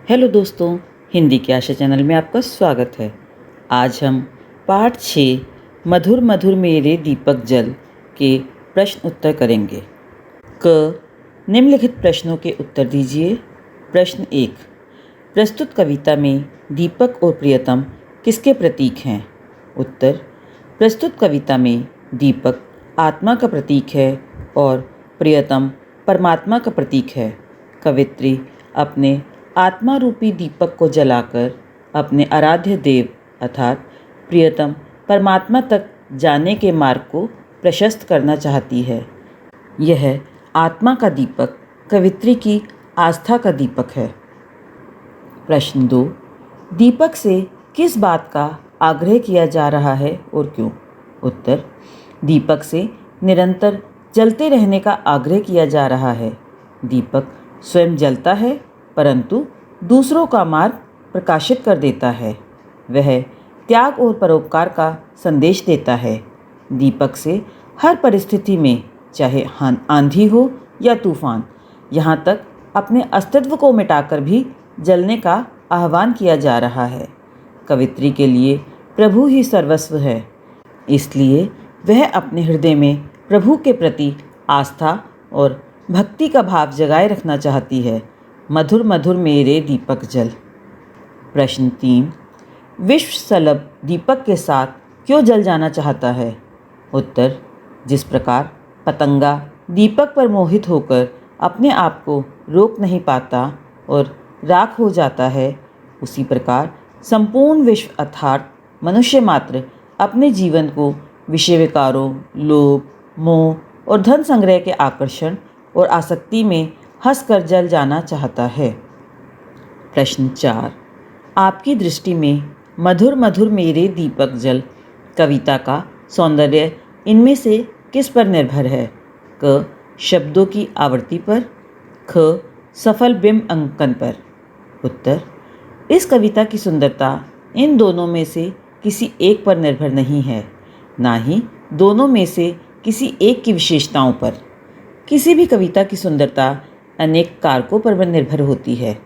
Hello दोस्तों, हिंदी के आशा channel में आपका स्वागत है। आज हम पाठ 6 मधुर मधुर मेरे दीपक जल के प्रश्न उत्तर करेंगे। क निम्नलिखित प्रश्नों के उत्तर दीजिए। प्रश्न 1, प्रस्तुत कविता में दीपक और प्रियतम किसके प्रतीक हैं? उत्तर, प्रस्तुत कविता में दीपक आत्मा का प्रतीक है और प्रियतम परमात्मा का प्रतीक है। कवित्री अपने आत्मा रूपी दीपक को जलाकर अपने आराध्य देव अर्थात प्रियतम परमात्मा तक जाने के मार्ग को प्रशस्त करना चाहती है। यह आत्मा का दीपक कवित्री की आस्था का दीपक है। प्रश्न 2, दीपक से किस बात का आग्रह किया जा रहा है और क्यों? उत्तर, दीपक से निरंतर जलते रहने का आग्रह किया जा रहा है। दीपक स्वयं जलता है परंतु दूसरों का मार्ग प्रकाशित कर देता है। वह त्याग और परोपकार का संदेश देता है। दीपक से हर परिस्थिति में, चाहे आंधी हो या तूफान, यहाँ तक अपने अस्तित्व को मिटाकर भी जलने का आह्वान किया जा रहा है। कवित्री के लिए प्रभु ही सर्वस्व है, इसलिए वह अपने हृदय में प्रभु के प्रति आस्था और भक्ति का भाव जगाए रखना चाहती है। मधुर मधुर मेरे दीपक जल। प्रश्न 3, विश्व सलभ दीपक के साथ क्यों जल जाना चाहता है? उत्तर, जिस प्रकार पतंगा दीपक पर मोहित होकर अपने आप को रोक नहीं पाता और राख हो जाता है, उसी प्रकार संपूर्ण विश्व अर्थात मनुष्य मात्र अपने जीवन को विषय विकारों, लोभ, मोह और धन संग्रह के आकर्षण और आसक्ति में हंसकर जल जाना चाहता है। प्रश्न 4, आपकी दृष्टि में मधुर मधुर मेरे दीपक जल कविता का सौंदर्य इनमें से किस पर निर्भर है? क, शब्दों की आवृत्ति पर, ख, सफल बिंब अंकन पर। उत्तर, इस कविता की सुंदरता इन दोनों में से किसी एक पर निर्भर नहीं है, ना ही दोनों में से किसी एक की विशेषताओं पर। किसी भी कविता की सुंदरता अनेक कारकों पर निर्भर होती है।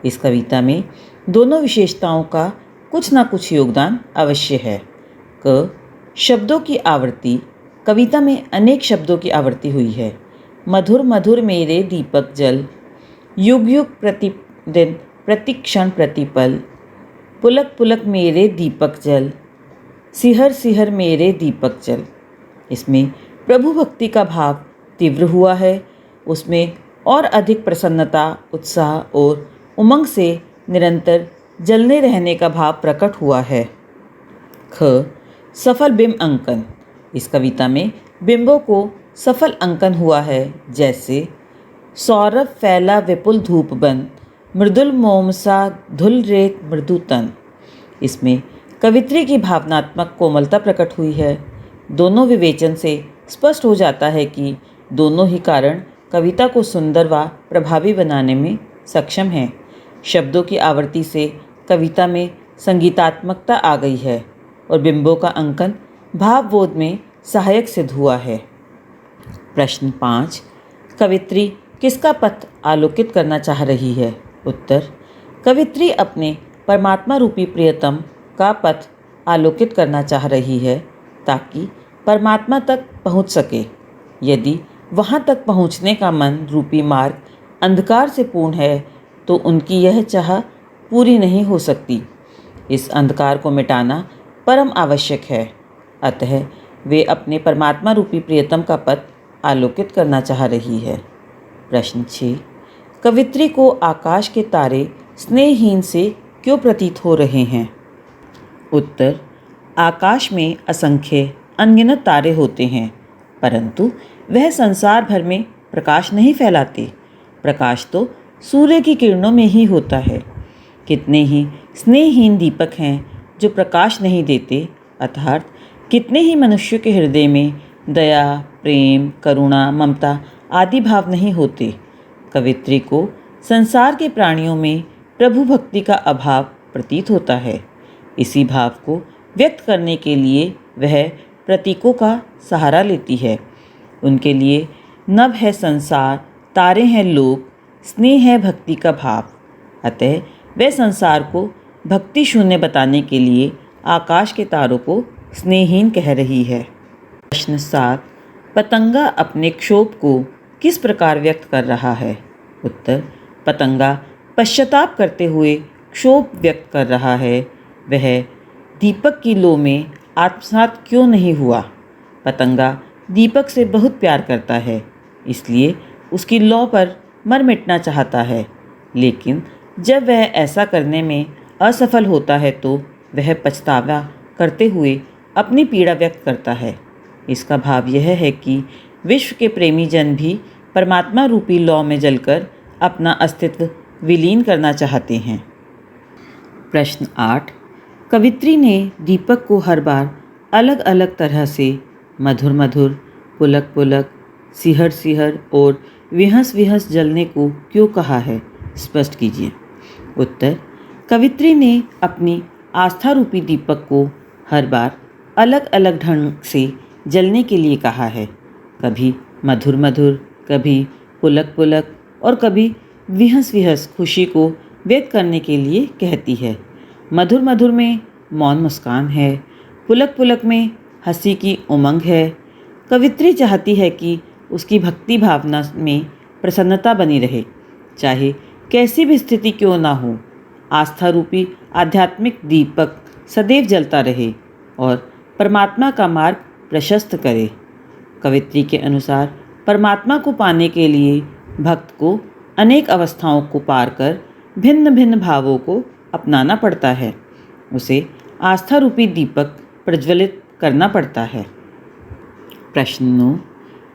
इस कविता में दोनों विशेषताओं का कुछ ना कुछ योगदान अवश्य है। क, शब्दों की आवृत्ति। कविता में अनेक शब्दों की आवृत्ति हुई है। मधुर मधुर मेरे दीपक जल, युग युग प्रतिदिन प्रतिक्षण प्रतिपल, पुलक पुलक मेरे दीपक जल, सिहर सिहर मेरे दीपक जल। इसमें प्रभु भक्ति का भाव तीव्र हुआ है। उसमें और अधिक प्रसन्नता, उत्साह और उमंग से निरंतर जलने रहने का भाव प्रकट हुआ है। ख, सफल बिंब अंकन। इस कविता में बिंबों को सफल अंकन हुआ है, जैसे सौरभ फैला विपुल धूप बन, मृदुल मोम सा धुल रेत मृदु तन। इसमें कवित्री की भावनात्मक कोमलता प्रकट हुई है। दोनों विवेचन से स्पष्ट हो जाता है कि दोनों ही कारण कविता को सुंदर व प्रभावी बनाने में सक्षम हैं। शब्दों की आवृत्ति से कविता में संगीतात्मकता आ गई है और बिंबों का अंकन भावबोध में सहायक सिद्ध हुआ है। प्रश्न 5, कवित्री किसका पथ आलोकित करना चाह रही है? उत्तर, कवित्री अपने परमात्मा रूपी प्रियतम का पथ आलोकित करना चाह रही है ताकि परमात्मा तक पहुंच सके। यदि वहां तक पहुंचने का मन रूपी मार्ग अंधकार से पूर्ण है तो उनकी यह चाह पूरी नहीं हो सकती। इस अंधकार को मिटाना परम आवश्यक है। अतः वे अपने परमात्मा रूपी प्रियतम का पथ आलोकित करना चाह रही है। प्रश्न 6, कवित्री को आकाश के तारे स्नेहहीन से क्यों प्रतीत हो रहे हैं? उत्तर, आकाश में असंख्य अनगिनत तारे होते हैं परंतु वह संसार भर में प्रकाश नहीं फैलाते। प्रकाश तो सूर्य की किरणों में ही होता है। कितने ही स्नेहहीन दीपक हैं जो प्रकाश नहीं देते, अर्थात कितने ही मनुष्यों के हृदय में दया, प्रेम, करुणा, ममता आदि भाव नहीं होते। कवित्री को संसार के प्राणियों में प्रभु भक्ति का अभाव प्रतीत होता है। इसी भाव को व्यक्त करने के लिए वह प्रतीकों का सहारा लेती है। उनके लिए नभ है संसार, तारे हैं लोक, स्नेह है भक्ति का भाव। अतः वह संसार को भक्ति शून्य बताने के लिए आकाश के तारों को स्नेहहीन कह रही है। प्रश्न 7, पतंगा अपने क्षोभ को किस प्रकार व्यक्त कर रहा है? उत्तर, पतंगा पश्चाताप करते हुए क्षोभ व्यक्त कर रहा है। वह दीपक की लौ में आत्मसात क्यों नहीं हुआ? पतंगा दीपक से बहुत प्यार करता है, इसलिए उसकी लौ पर मर मिटना चाहता है, लेकिन जब वह ऐसा करने में असफल होता है तो वह पछतावा करते हुए अपनी पीड़ा व्यक्त करता है। इसका भाव यह है कि विश्व के प्रेमी जन भी परमात्मा रूपी लौ में जलकर अपना अस्तित्व विलीन करना चाहते हैं। प्रश्न 8, कवित्री ने दीपक को हर बार अलग अलग तरह से मधुर मधुर, पुलक पुलक, सिहर सिहर और विहस विहस जलने को क्यों कहा है? स्पष्ट कीजिए। उत्तर, कवित्री ने अपनी आस्था रूपी दीपक को हर बार अलग अलग ढंग से जलने के लिए कहा है। कभी मधुर मधुर, कभी पुलक पुलक और कभी विहस विहस खुशी को व्यक्त करने के लिए कहती है। मधुर मधुर में मौन मुस्कान है, पुलक पुलक में हंसी की उमंग है। कवित्री चाहती है कि उसकी भक्ति भावना में प्रसन्नता बनी रहे, चाहे कैसी भी स्थिति क्यों ना हो। आस्था रूपी आध्यात्मिक दीपक सदैव जलता रहे और परमात्मा का मार्ग प्रशस्त करे। कवित्री के अनुसार परमात्मा को पाने के लिए भक्त को अनेक अवस्थाओं को पार कर भिन्न भिन्न भावों को अपनाना पड़ता है। उसे आस्था रूपी दीपक प्रज्वलित करना पड़ता है। प्रश्न 9,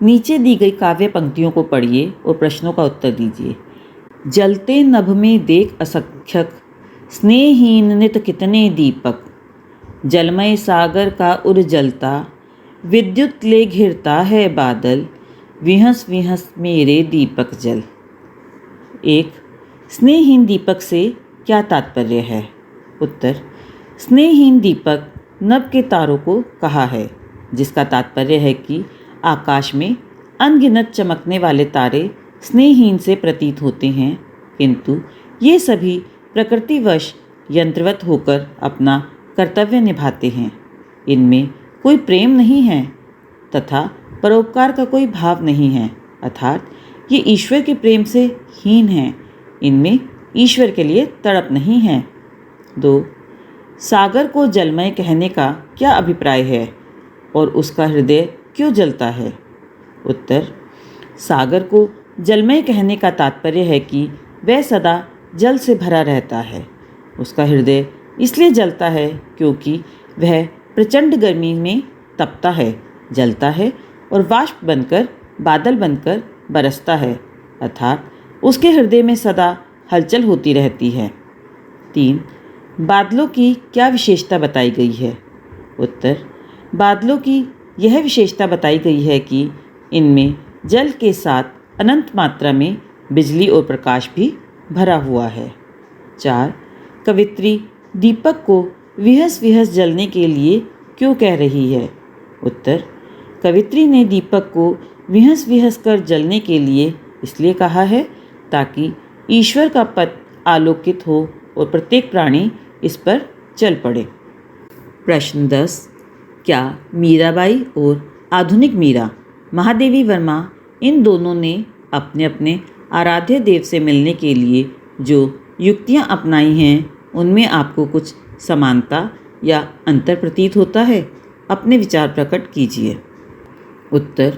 नीचे दी गई काव्य पंक्तियों को पढ़िए और प्रश्नों का उत्तर दीजिए। जलते नभ में देख असंख्यक, स्नेहहीन नित कितने दीपक, जलमय सागर का उर जलता, विद्युत ले घिरता है बादल, विहस विहस मेरे दीपक जल। 1, स्नेहहीन दीपक से क्या तात्पर्य है? उत्तर, स्नेहहीन दीपक नभ के तारों को कहा है, जिसका तात्पर्य है कि आकाश में अनगिनत चमकने वाले तारे स्नेहहीन से प्रतीत होते हैं, किंतु ये सभी प्रकृतिवश यंत्रवत होकर अपना कर्तव्य निभाते हैं। इनमें कोई प्रेम नहीं है तथा परोपकार का कोई भाव नहीं है, अर्थात ये ईश्वर के प्रेम से हीन हैं। इनमें ईश्वर के लिए तड़प नहीं है। 2, सागर को जलमय कहने का क्या अभिप्राय है और उसका हृदय क्यों जलता है? उत्तर, सागर को जलमय कहने का तात्पर्य है कि वह सदा जल से भरा रहता है। उसका हृदय इसलिए जलता है क्योंकि वह प्रचंड गर्मी में तपता है, जलता है और वाष्प बनकर बादल बनकर बरसता है, अर्थात उसके हृदय में सदा हलचल होती रहती है। 3, बादलों की क्या विशेषता बताई गई है? उत्तर, बादलों की यह विशेषता बताई गई है कि इनमें जल के साथ अनंत मात्रा में बिजली और प्रकाश भी भरा हुआ है। 4, कवित्री दीपक को विहस विहस जलने के लिए क्यों कह रही है? उत्तर, कवित्री ने दीपक को विहस विहस कर जलने के लिए इसलिए कहा है ताकि ईश्वर का पथ आलोकित हो और प्रत्येक प्राणी इस पर चल पड़े। प्रश्न 10, क्या मीराबाई और आधुनिक मीरा महादेवी वर्मा इन दोनों ने अपने अपने आराध्य देव से मिलने के लिए जो युक्तियां अपनाई हैं उनमें आपको कुछ समानता या अंतर प्रतीत होता है? अपने विचार प्रकट कीजिए। उत्तर,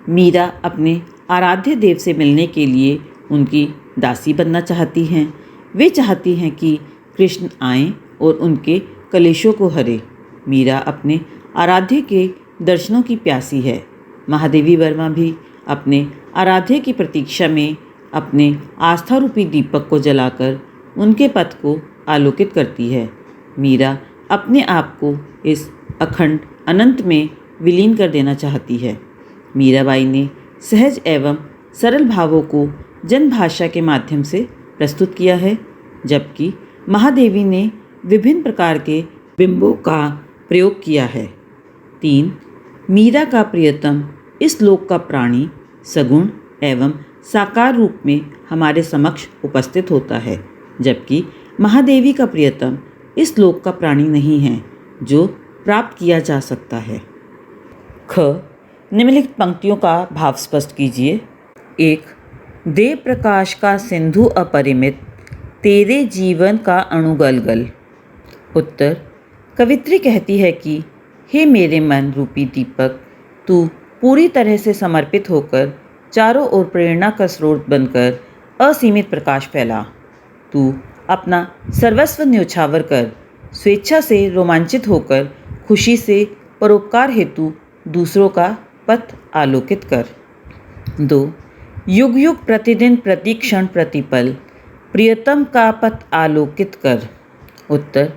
मीरा अपने आराध्य देव से मिलने के लिए उनकी दासी बनना चाहती हैं। वे चाहती हैं कि कृष्ण आएं और उनके कलेशों को हरे। मीरा अपने आराध्य के दर्शनों की प्यासी है। महादेवी वर्मा भी अपने आराध्य की प्रतीक्षा में अपने आस्था रूपी दीपक को जलाकर उनके पथ को आलोकित करती है। मीरा अपने आप को इस अखंड अनंत में विलीन कर देना चाहती है। मीराबाई ने सहज एवं सरल भावों को जनभाषा के माध्यम से प्रस्तुत किया है, जबकि महादेवी ने विभिन्न प्रकार के बिंबों का प्रयोग किया है। 3, मीरा का प्रियतम इस लोक का प्राणी सगुण एवं साकार रूप में हमारे समक्ष उपस्थित होता है, जबकि महादेवी का प्रियतम इस लोक का प्राणी नहीं है जो प्राप्त किया जा सकता है। ख, निम्नलिखित पंक्तियों का भाव स्पष्ट कीजिए। 1. देव प्रकाश का सिंधु अपरिमित, तेरे जीवन का अणु गलगल। उत्तर, कवित्री कहती है कि हे मेरे मन रूपी दीपक, तू पूरी तरह से समर्पित होकर चारों ओर प्रेरणा का स्रोत बनकर असीमित प्रकाश फैला। तू अपना सर्वस्व न्यौछावर कर स्वेच्छा से रोमांचित होकर खुशी से परोपकार हेतु दूसरों का पथ आलोकित कर। 2. युग युग प्रतिदिन प्रतिक्षण प्रतिपल प्रियतम का पथ आलोकित कर। उत्तर,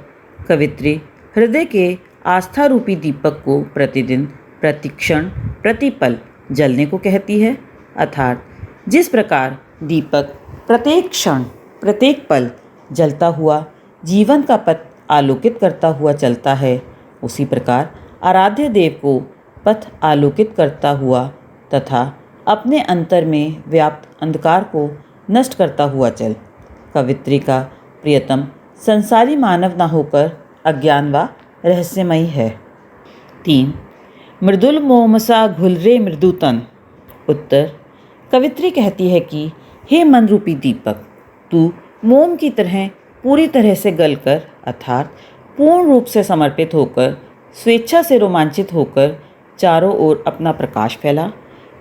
कवित्री हृदय के आस्था रूपी दीपक को प्रतिदिन प्रतिक्षण प्रतिपल जलने को कहती है, अर्थात जिस प्रकार दीपक प्रत्येक क्षण प्रत्येक पल जलता हुआ जीवन का पथ आलोकित करता हुआ चलता है, उसी प्रकार आराध्य देव को पथ आलोकित करता हुआ तथा अपने अंतर में व्याप्त अंधकार को नष्ट करता हुआ चल। कवित्री का प्रियतम संसारी मानव न होकर अज्ञान व रहस्यमयी है। 3. मृदुल मोमसा घुलरे मृदुतन। उत्तर, कवित्री कहती है कि हे मन रूपी दीपक, तू मोम की तरह पूरी तरह से गलकर अर्थात पूर्ण रूप से समर्पित होकर स्वेच्छा से रोमांचित होकर चारों ओर अपना प्रकाश फैला।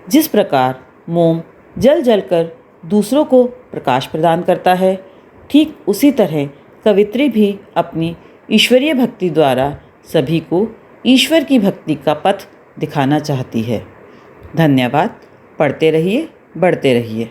जिस प्रकार मोम जल जलकर दूसरों को प्रकाश प्रदान करता है, ठीक उसी तरह कवित्री भी अपनी ईश्वरीय भक्ति द्वारा सभी को ईश्वर की भक्ति का पथ दिखाना चाहती है। धन्यवाद। पढ़ते रहिए, बढ़ते रहिए।